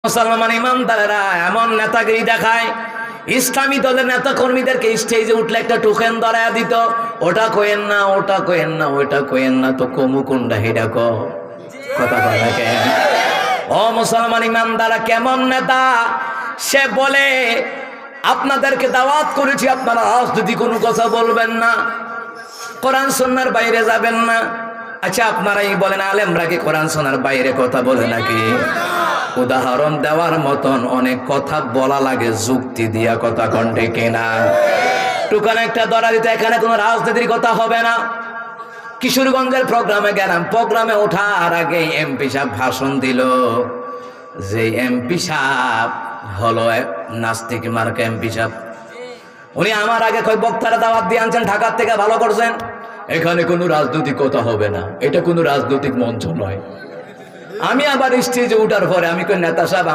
মুসলমান ইমানদারেরা এমন নেতাগিরি দেখায়, ইসলামী দলের নেতা কর্মীদেরকে স্টেজে উঠলে একটা টোকেন ধরায়া দিত, ওটা কইেন না, ওটা কইেন না, ওটা কইেন না, তো কমু কোনটা হেডা কথা বলে কেন? ও মুসলমান ইমানদাররা, কেমন নেতা সে বলে আপনাদেরকে দাওয়াত করেছি, আপনারা রাজনীতি কোনো কথা বলবেন না, কোরআন সুন্নাহর বাইরে যাবেন না। আচ্ছা আপনারাই বলেন, আলেমরা কি কোরআন সুন্নাহর বাইরে কথা বলে নাকি? উদাহরণ দেওয়ার মতন অনেক কথা বলা লাগে, যুক্তি দিয়া, কথা কণ্ঠে কেনা। টুকান একটা ধরা দিতে, এখানে কোনো রাজনীতির কথা হবে না। কিশোরগঞ্জের প্রোগ্রামে গেলাম, প্রোগ্রামে ওঠার আগে এমপি সাহেব ভাষণ দিল। যে এমপি সাহেব হলো নাস্তিক মার্কা এমপি সাহেব, উনি আমার আগে কয় বক্তারা দাওয়াত দিয়ে আনছেন ঢাকার থেকে, ভালো করছেন, এখানে কোনো রাজনৈতিক কথা হবে না, এটা কোনো রাজনৈতিক মঞ্চ নয়। আমি আবার স্টেজে উঠার পরে আমি কই, নেতা সাহেব